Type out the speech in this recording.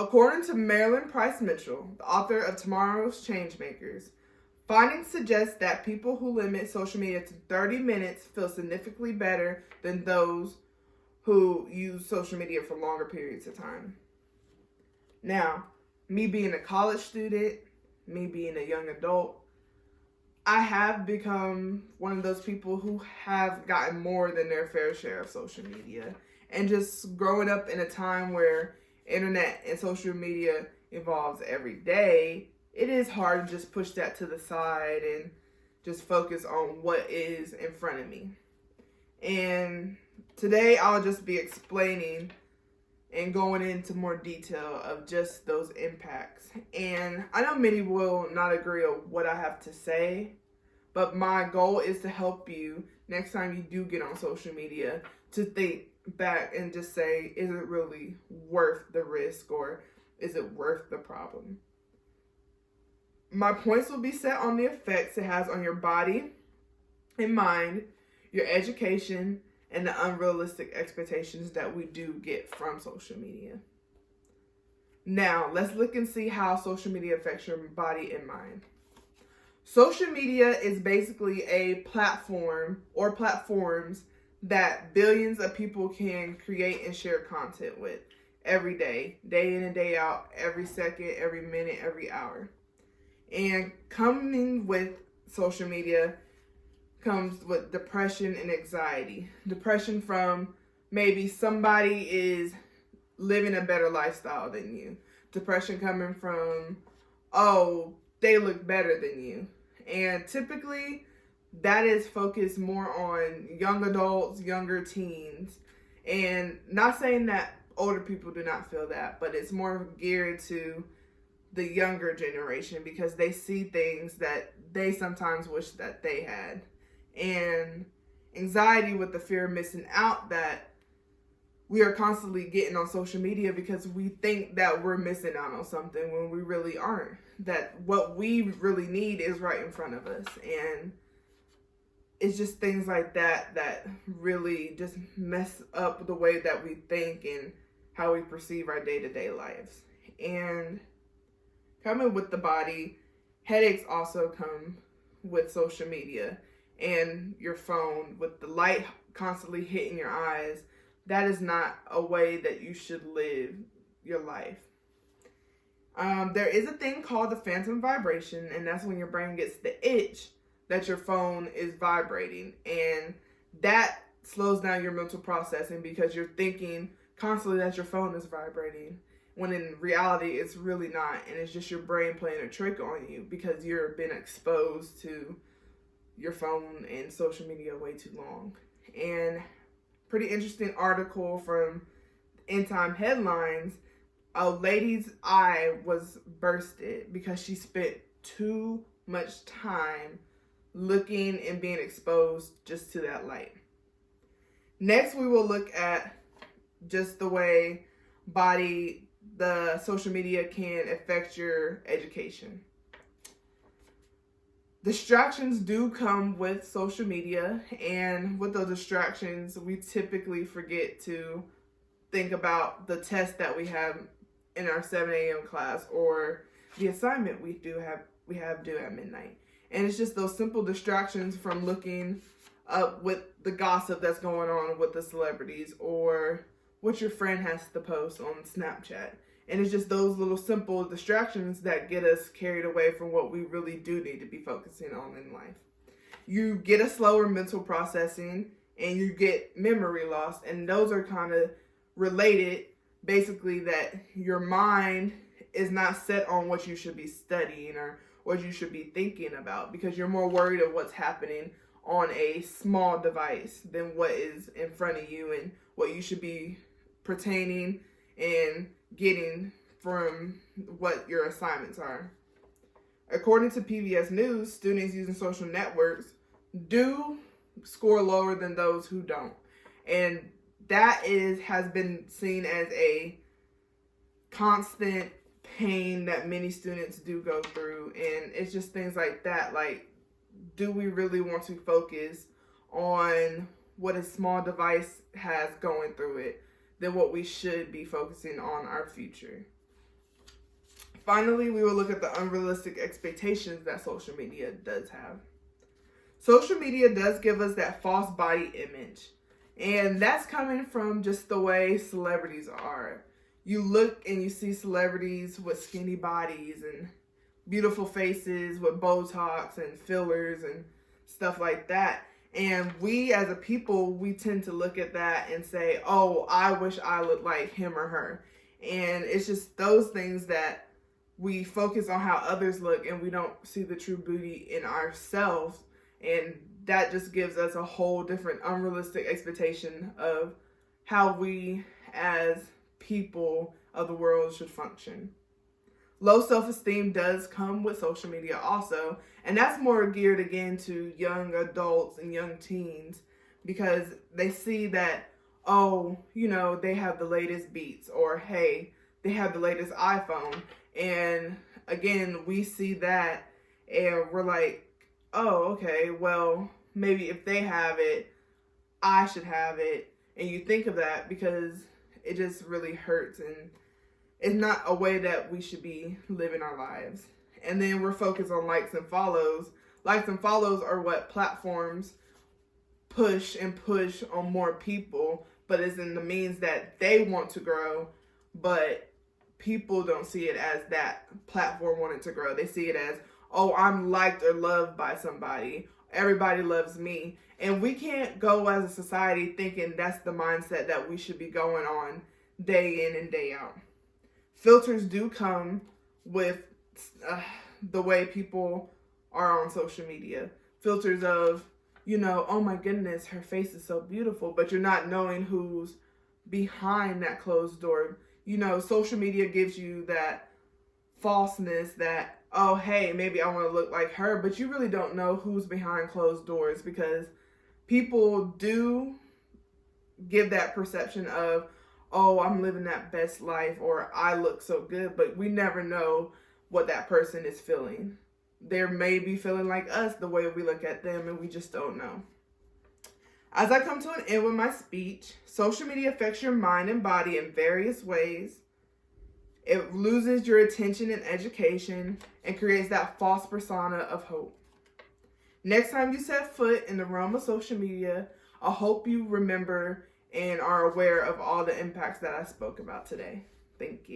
According to Marilyn Price Mitchell, the author of Tomorrow's Changemakers, findings suggest that people who limit social media to 30 minutes feel significantly better than those who use social media for longer periods of time. Now, me being a college student, me being a young adult, I have become one of those people who have gotten more than their fair share of social media. And just growing up in a time where internet and social media evolves every day, it is hard to just push that to the side and just focus on what is in front of me. And today I'll just be explaining and going into more detail of just those impacts. And I know many will not agree on what I have to say, but my goal is to help you next time you do get on social media to think back and just say, is it really worth the risk, or is it worth the problem? My points will be set on the effects it has on your body and mind, your education, and the unrealistic expectations that we do get from social media. Now, let's look and see how social media affects your body and mind. Social media is basically a platform or platforms that billions of people can create and share content with every day, day in and day out, every second, every minute, every hour. And coming with social media comes with depression and anxiety. Depression from maybe somebody is living a better lifestyle than you. Depression coming from, oh, they look better than you. And typically that is focused more on young adults, younger teens. And not saying that older people do not feel that, but it's more geared to the younger generation because they see things that they sometimes wish that they had. And anxiety with the fear of missing out that we are constantly getting on social media because we think that we're missing out on something when we really aren't. That what we really need is right in front of us. And it's just things like that that really just mess up the way that we think and how we perceive our day-to-day lives. And coming with the body, headaches also come with social media and your phone with the light constantly hitting your eyes. That is not a way that you should live your life. There is a thing called the phantom vibration, and that's when your brain gets the itch that your phone is vibrating, and that slows down your mental processing because you're thinking constantly that your phone is vibrating, when in reality it's really not, and it's just your brain playing a trick on you because you've been exposed to your phone and social media way too long. And pretty interesting article from End Time Headlines, a lady's eye was bursted because she spent too much time looking and being exposed just to that light. Next, we will look at just the way the social media can affect your education. Distractions do come with social media, and with those distractions, we typically forget to think about the test that we have in our 7 a.m. class or the assignment we have due at midnight. And it's just those simple distractions from looking up with the gossip that's going on with the celebrities or what your friend has to post on Snapchat. And it's just those little simple distractions that get us carried away from what we really do need to be focusing on in life. You get a slower mental processing and you get memory loss, and those are kind of related, basically, that your mind is not set on what you should be studying or what you should be thinking about because you're more worried of what's happening on a small device than what is in front of you and what you should be pertaining and getting from what your assignments are. According to PBS News, students using social networks do score lower than those who don't. And that has been seen as a constant pain that many students do go through. And it's just things like that. Like, do we really want to focus on what a small device has going through it than what we should be focusing on our future? Finally, we will look at the unrealistic expectations that social media does have. Social media does give us that false body image, and that's coming from just the way celebrities are. You look and you see celebrities with skinny bodies and beautiful faces with Botox and fillers and stuff like that. And we as a people, we tend to look at that and say, oh, I wish I looked like him or her. And it's just those things that we focus on how others look and we don't see the true beauty in ourselves. And that just gives us a whole different unrealistic expectation of how we as people of the world should function. Low self-esteem does come with social media also, and that's more geared again to young adults and young teens because they see that, oh, they have the latest Beats, or hey, they have the latest iPhone. And again, we see that and we're like, oh, okay, well, maybe if they have it, I should have it. And you think of that because it just really hurts, and it's not a way that we should be living our lives. And then we're focused on likes and follows. Likes and follows are what platforms push on more people, but it's in the means that they want to grow, but people don't see it as that platform wanted to grow. They see it as, oh, I'm liked or loved by somebody. Everybody loves me. And we can't go as a society thinking that's the mindset that we should be going on day in and day out. Filters do come with the way people are on social media. Filters of, oh my goodness, her face is so beautiful, but you're not knowing who's behind that closed door. Social media gives you that falseness that, oh, hey, maybe I want to look like her, but you really don't know who's behind closed doors because people do give that perception of, oh, I'm living that best life, or I look so good, but we never know what that person is feeling. They may be feeling like us the way we look at them, and we just don't know. As I come to an end with my speech, social media affects your mind and body in various ways. It loses your attention and education and creates that false persona of hope. Next time you set foot in the realm of social media, I hope you remember and are aware of all the impacts that I spoke about today. Thank you.